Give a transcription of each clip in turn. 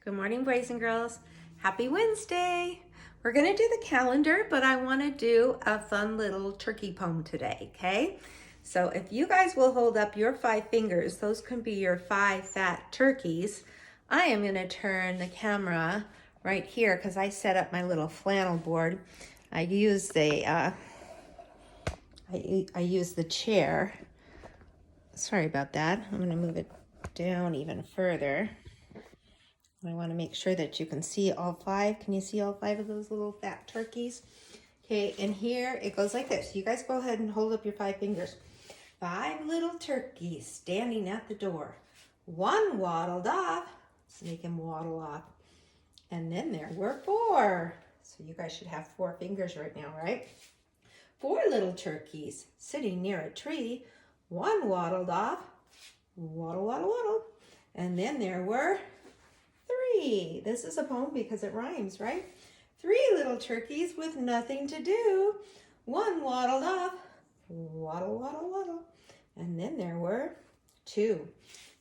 Good morning, boys and girls. Happy Wednesday. We're going to do the calendar, but I want to do a fun little turkey poem today, okay? So if you guys will hold up your 5 fingers, those can be your 5 fat turkeys. I am going to turn the camera right here because I set up my little flannel board. I use the chair. Sorry about that. I'm going to move it down even further. I want to make sure that you can see all 5. Can you see all 5 of those little fat turkeys? Okay, and here it goes like this. You guys go ahead and hold up your 5 fingers. 5 little turkeys standing at the door. One waddled off. Let's make him waddle off. And then there were 4. So you guys should have 4 fingers right now, right? 4 little turkeys sitting near a tree. One waddled off. Waddle, waddle, waddle. And then there were 3. This is a poem because it rhymes, right? 3 little turkeys with nothing to do. One waddled off. Waddle, waddle, waddle. And then there were 2.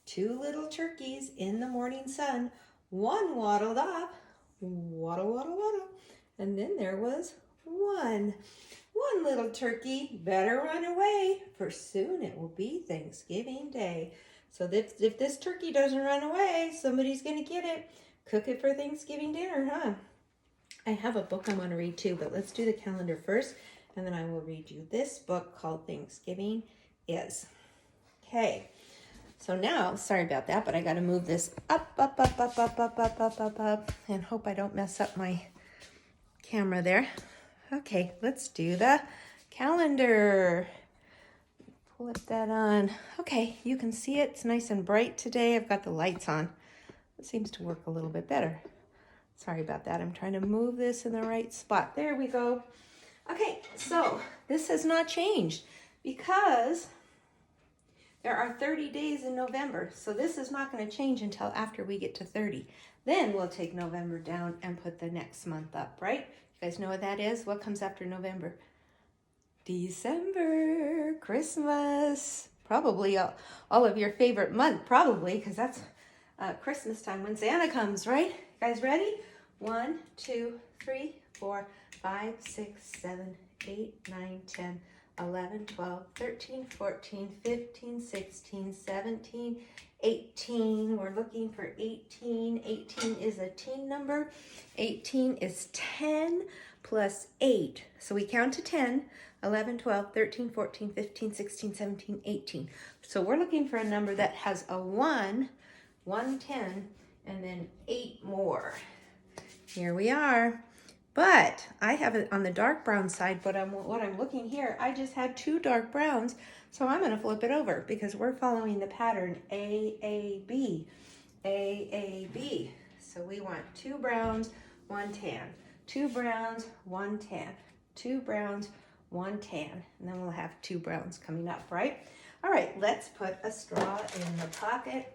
2 little turkeys in the morning sun. One waddled off. Waddle, waddle, waddle. And then there was 1. 1 little turkey better run away, for soon it will be Thanksgiving Day. So if this turkey doesn't run away, somebody's going to get it. Cook it for Thanksgiving dinner, huh? I have a book I want to read too, but let's do the calendar first, and then I will read you this book called Thanksgiving Is. Okay, so now, sorry about that, but I got to move this up, and hope I don't mess up my camera there. Okay, let's do the calendar. Flip that on. Okay, you can see it. It's nice and bright today. I've got the lights on. It seems to work a little bit better. Sorry about that. I'm trying to move this in the right spot. There we go. Okay, so this has not changed because there are 30 days in November. So this is not going to change until after we get to 30. Then we'll take November down and put the next month up, right? You guys know what that is? What comes after November? December, Christmas, probably all of your favorite month, probably, because that's Christmas time when Santa comes, right? You guys ready? 1, 2, 3, 4, 5, 6, 7, 8, 9, 10, 11, 12, 13, 14, 15, 16, 17, 18. We're looking for 18. 18 is a teen number. 18 is 10 plus 8. So we count to 10. 11, 12, 13, 14, 15, 16, 17, 18. So we're looking for a number that has a 1, 10, and then 8 more. Here we are. But I have it on the dark brown side, but what I'm looking here, I just had 2 dark browns, so I'm going to flip it over because we're following the pattern AAB. AAB. So we want 2 browns, 1 tan. 2 browns, 1 tan. 2 browns, 1 tan, and then we'll have 2 browns coming up, right? All right, let's put a straw in the pocket.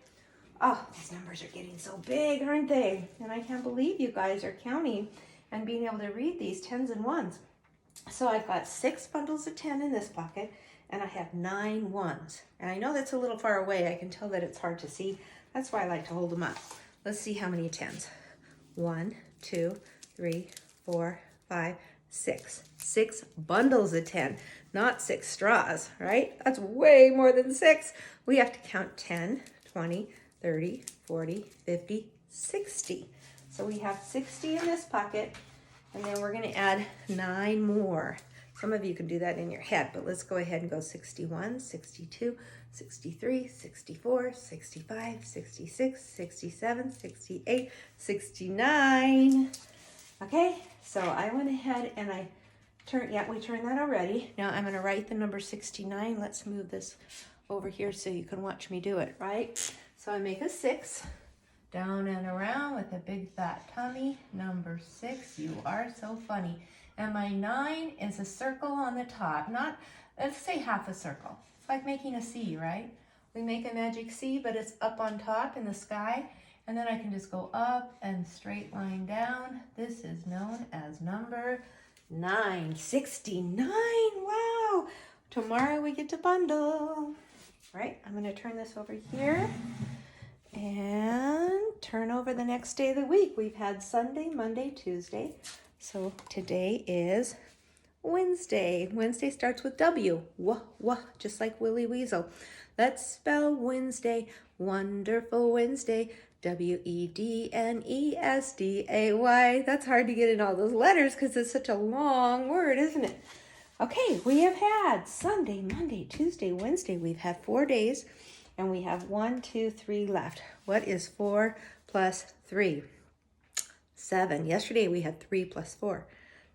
Oh, these numbers are getting so big, aren't they? And I can't believe you guys are counting and being able to read these 10s and 1s. So I've got 6 bundles of 10 in this pocket, and I have 9 1s. And I know that's a little far away. I can tell that it's hard to see. That's why I like to hold them up. Let's see how many 10s. 1, 2, 3, 4, 5, 6. 6 bundles of 10, not 6 straws, right? That's way more than 6. We have to count 10, 20, 30, 40, 50, 60. So we have 60 in this pocket, and then we're going to add 9 more. Some of you can do that in your head, but let's go ahead and go 61, 62, 63, 64, 65, 66, 67, 68, 69. Okay, so I went ahead and we turned that already. Now I'm going to write the number 69. Let's move this over here so you can watch me do it, right? So I make a 6, down and around with a big fat tummy. Number 6, you are so funny. And my 9 is a circle on the top, not, let's say half a circle. It's like making a C, right? We make a magic C, but it's up on top in the sky. And then I can just go up and straight line down. This is known as number 9. 69, wow. Tomorrow we get to bundle. Right, I'm gonna turn this over here. And turn over the next day of the week. We've had Sunday, Monday, Tuesday. So today is Wednesday. Wednesday starts with W. Wah, just like Willie Weasel. Let's spell Wednesday. Wonderful Wednesday. Wednesday. That's hard to get in all those letters because it's such a long word, isn't it? Okay, we have had Sunday, Monday, Tuesday, Wednesday. We've had 4 days, and we have 1, 2, 3 left. What is 4 plus 3? 7. Yesterday we had 3 plus 4.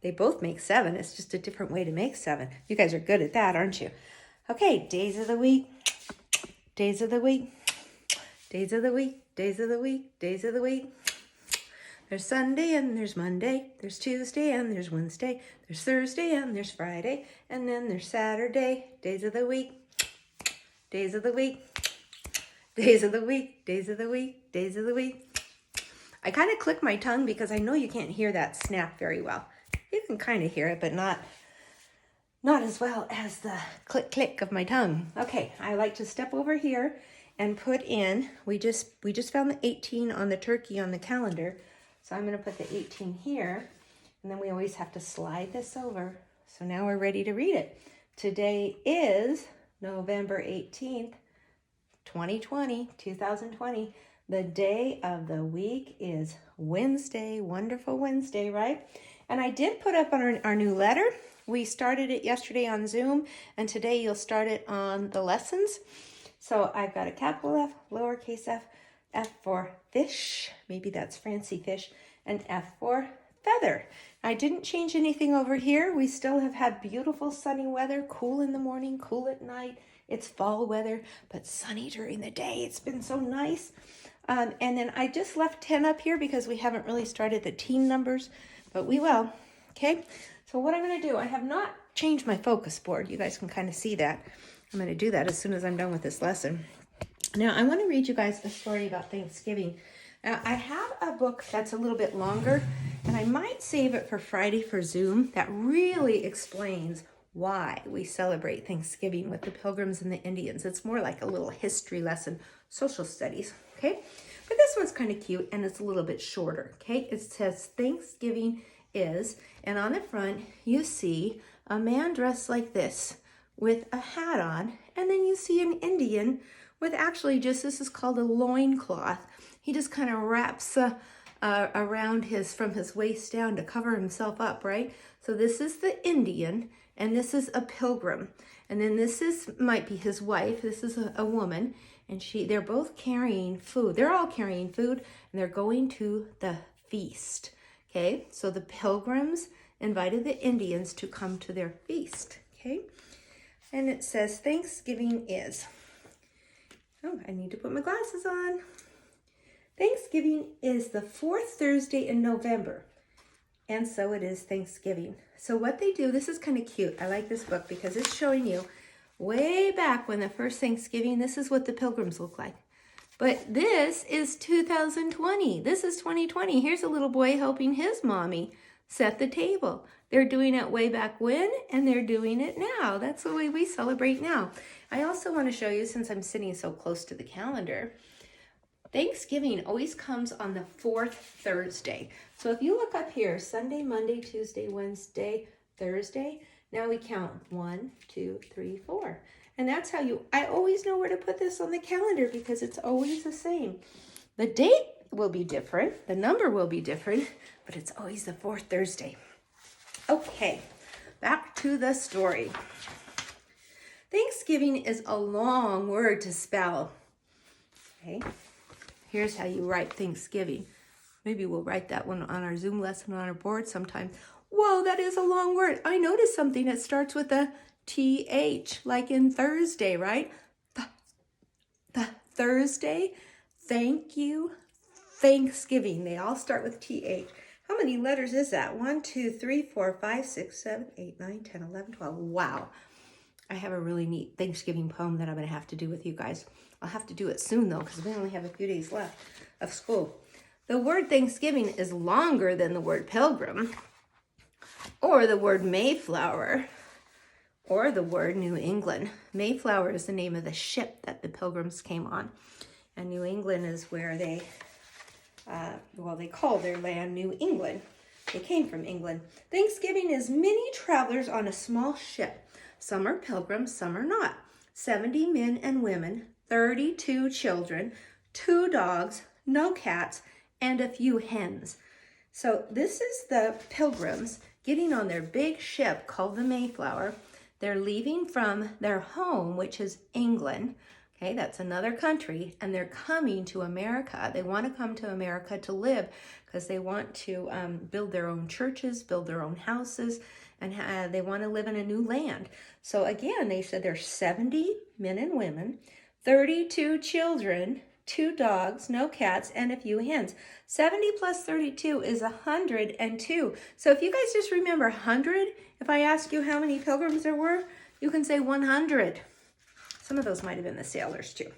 They both make 7. It's just a different way to make 7. You guys are good at that, aren't you? Okay, days of the week. Days of the week. Days of the week. Days of the week. Days of the week. There's Sunday and there's Monday. There's Tuesday and there's Wednesday. There's Thursday and there's Friday. And then there's Saturday. Days of the week. Days of the week. Days of the week. Days of the week. Days of the week. I kind of click my tongue because I know you can't hear that snap very well. You can kind of hear it, but not as well as the click of my tongue. Okay, I like to step over here and put in, we just found the 18 on the turkey on the calendar. So I'm going to put the 18 here, and then we always have to slide this over. So now we're ready to read it. Today is November 18th, 2020. The day of the week is Wednesday. Wonderful Wednesday, right? And I did put up on our new letter. We started it yesterday on Zoom, and today you'll start it on the lessons. So I've got a capital F, lowercase f, F for fish, maybe that's Francie fish, and F for feather. I didn't change anything over here. We still have had beautiful sunny weather, cool in the morning, cool at night. It's fall weather, but sunny during the day. It's been so nice. And then I just left 10 up here because we haven't really started the teen numbers, but we will. Okay, so what I'm going to do, I have not changed my focus board. You guys can kind of see that. I'm going to do that as soon as I'm done with this lesson. Now, I want to read you guys a story about Thanksgiving. Now, I have a book that's a little bit longer, and I might save it for Friday for Zoom, that really explains why we celebrate Thanksgiving with the Pilgrims and the Indians. It's more like a little history lesson, social studies, okay? But this one's kind of cute, and it's a little bit shorter, okay? It says Thanksgiving is, and on the front, you see a man dressed like this with a hat on, and then you see an Indian with actually just, this is called a loincloth. He just kind of wraps around from his waist down to cover himself up, right? So this is the Indian, and this is a pilgrim. And then might be his wife. This is a woman, and they're both carrying food. They're all carrying food, and they're going to the feast. Okay, so the pilgrims invited the Indians to come to their feast. Okay, and it says Thanksgiving is. Oh, I need to put my glasses on. Thanksgiving is the 4th Thursday in November, and so it is Thanksgiving. So what they do, this is kind of cute. I like this book because it's showing you way back when the first Thanksgiving, this is what the pilgrims look like. But this is 2020. This is 2020. Here's a little boy helping his mommy set the table. They're doing it way back when, and they're doing it now. That's the way we celebrate now. I also want to show you, since I'm sitting so close to the calendar, Thanksgiving always comes on the 4th Thursday. So if you look up here, Sunday, Monday, Tuesday, Wednesday, Thursday, now we count 1, 2, 3, 4. And that's how I always know where to put this on the calendar because it's always the same. The date will be different, the number will be different, but it's always the 4th Thursday. Okay, back to the story. Thanksgiving is a long word to spell. Okay, here's how you write Thanksgiving. Maybe we'll write that one on our Zoom lesson on our board sometime. Whoa, that is a long word. I noticed something that starts with a TH, like in Thursday, right? The Thursday, thank you, Thanksgiving. They all start with TH. How many letters is that? 1, 2, 3, 4, 5, 6, 7, 8, 9, 10, 11, 12. Wow. I have a really neat Thanksgiving poem that I'm going to have to do with you guys. I'll have to do it soon, though, because we only have a few days left of school. The word Thanksgiving is longer than the word pilgrim, or the word Mayflower, or the word New England. Mayflower is the name of the ship that the pilgrims came on. And New England is where they, well, they call their land New England. They came from England. Thanksgiving is many travelers on a small ship. Some are pilgrims, some are not. 70 men and women, 32 children, 2 dogs, no cats, and a few hens. So this is the pilgrims getting on their big ship called the Mayflower. They're leaving from their home, which is England. Okay, that's another country, and they're coming to America. They want to come to America to live because they want to build their own churches, build their own houses, and they want to live in a new land. So again, they said there's 70 men and women, 32 children, 2 dogs, no cats, and a few hens. 70 plus 32 is 102. So if you guys just remember 100, if I ask you how many pilgrims there were, you can say 100. Some of those might have been the sailors too.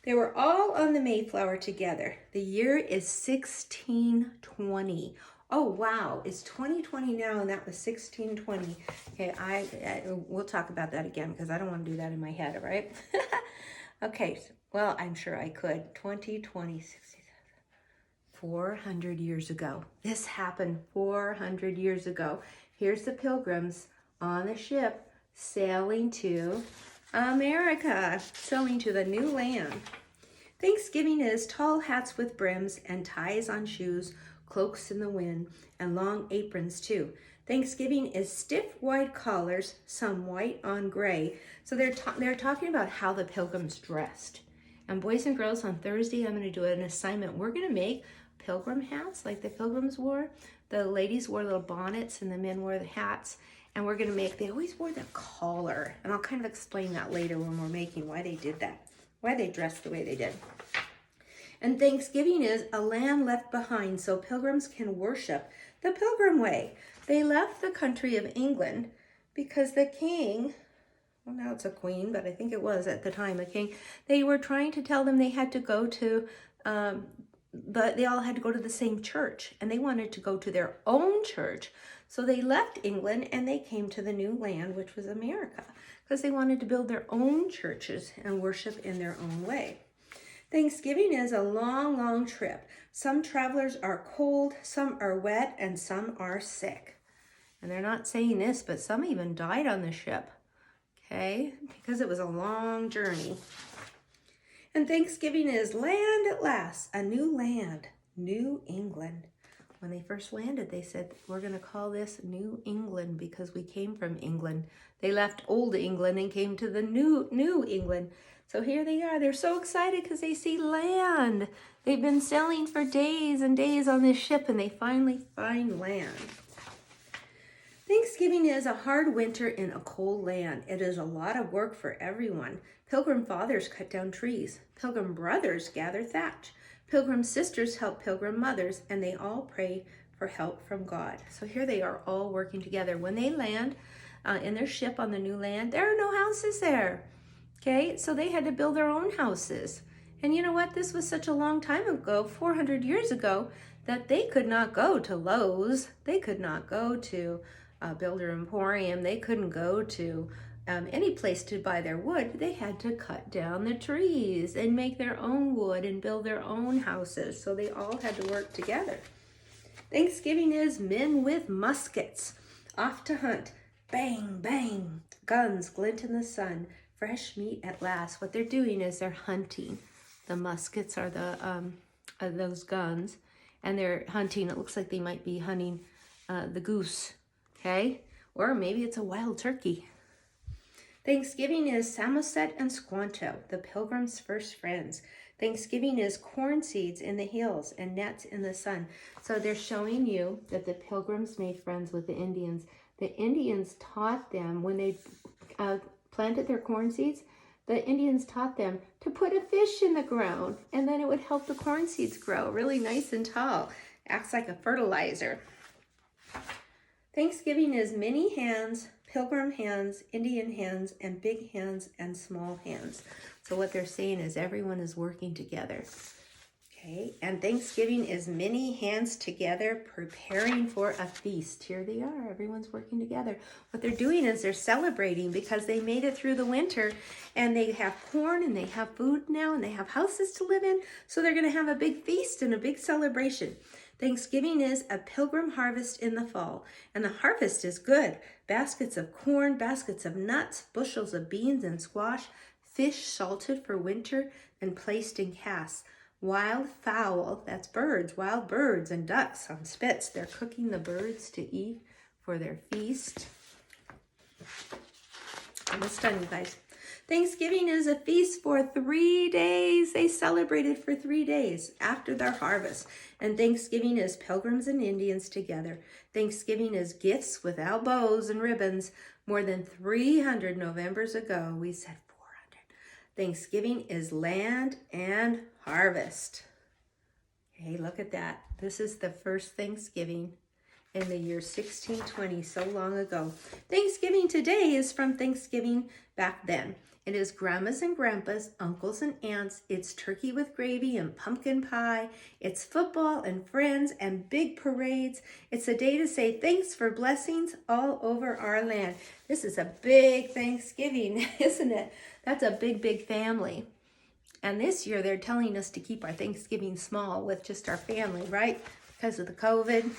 They were all on the Mayflower together. The year is 1620. Oh, wow, it's 2020 now, and that was 1620. Okay, we'll talk about that again because I don't want to do that in my head, all right? Okay, well, I'm sure I could. 2020, 400 years ago. This happened 400 years ago. Here's the pilgrims on the ship sailing to America, sailing to the new land. Thanksgiving is tall hats with brims and ties on shoes, cloaks in the wind, and long aprons too. Thanksgiving is stiff white collars, some white on gray. So they're talking about how the pilgrims dressed. And boys and girls, on Thursday, I'm going to do an assignment. We're going to make pilgrim hats like the pilgrims wore. The ladies wore little bonnets and the men wore the hats. And we're going to make, they always wore the collar. And I'll kind of explain that later when we're making why they did that, why they dressed the way they did. And Thanksgiving is a land left behind so pilgrims can worship the pilgrim way. They left the country of England because the king, well, now it's a queen, but I think it was at the time a king, they were trying to tell them they had to go to, they all had to go to the same church, and they wanted to go to their own church. So they left England and they came to the new land, which was America, because they wanted to build their own churches and worship in their own way. Thanksgiving is a long, long trip. Some travelers are cold, some are wet, and some are sick. And they're not saying this, but some even died on the ship, okay, because it was a long journey. And Thanksgiving is land at last, a new land, New England. When they first landed, they said, we're going to call this New England because we came from England. They left old England and came to the New England. So here they are. They're so excited because they see land. They've been sailing for days and days on this ship, and they finally find land. Thanksgiving is a hard winter in a cold land. It is a lot of work for everyone. Pilgrim fathers cut down trees. Pilgrim brothers gather thatch. Pilgrim sisters help pilgrim mothers, and they all pray for help from God. So here they are all working together. When they land in their ship on the new land, there are no houses there. Okay, so they had to build their own houses. And you know what? This was such a long time ago, 400 years ago, that they could not go to Lowe's. They could not go to Builder Emporium. They couldn't go to any place to buy their wood. They had to cut down the trees and make their own wood and build their own houses. So they all had to work together. Thanksgiving is men with muskets off to hunt. Bang, bang. Guns glint in the sun. Fresh meat at last. What they're doing is they're hunting. The muskets are those guns, and they're hunting. It looks like they might be hunting the goose, okay? Or maybe it's a wild turkey. Thanksgiving is Samoset and Squanto, the pilgrims' first friends. Thanksgiving is corn seeds in the hills and nets in the sun. So they're showing you that the pilgrims made friends with the Indians. The Indians taught them when they planted their corn seeds, the Indians taught them to put a fish in the ground, and then it would help the corn seeds grow really nice and tall. Acts like a fertilizer. Thanksgiving is many hands, pilgrim hands, Indian hands, and big hands and small hands. So what they're saying is everyone is working together. Okay, and Thanksgiving is many hands together preparing for a feast. Here they are, everyone's working together. What they're doing is they're celebrating because they made it through the winter and they have corn and they have food now and they have houses to live in. So they're gonna have a big feast and a big celebration. Thanksgiving is a pilgrim harvest in the fall, and the harvest is good. Baskets of corn, baskets of nuts, bushels of beans and squash, fish salted for winter and placed in casks. Wild fowl, that's birds, wild birds and ducks on spits. They're cooking the birds to eat for their feast. Almost done, you guys. Thanksgiving is a feast for 3 days. They celebrated for 3 days after their harvest. And Thanksgiving is pilgrims and Indians together. Thanksgiving is gifts without bows and ribbons. More than 300 Novembers ago, we said 400. Thanksgiving is land and harvest. Okay, look at that. This is the first Thanksgiving in the year 1620, so long ago. Thanksgiving today is from Thanksgiving back then. It is grandmas and grandpas, uncles and aunts. It's turkey with gravy and pumpkin pie. It's football and friends and big parades. It's a day to say thanks for blessings all over our land. This is a big Thanksgiving, isn't it? That's a big, big family. And this year they're telling us to keep our Thanksgiving small with just our family, right? Because of the COVID.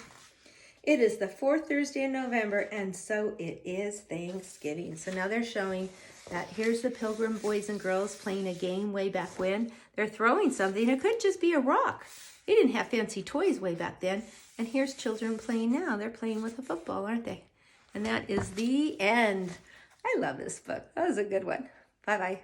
It is the fourth Thursday in November, and so it is Thanksgiving. So now they're showing that here's the Pilgrim boys and girls playing a game way back when. They're throwing something. It could just be a rock. They didn't have fancy toys way back then. And here's children playing now. They're playing with a football, aren't they? And that is the end. I love this book. That was a good one. Bye-bye.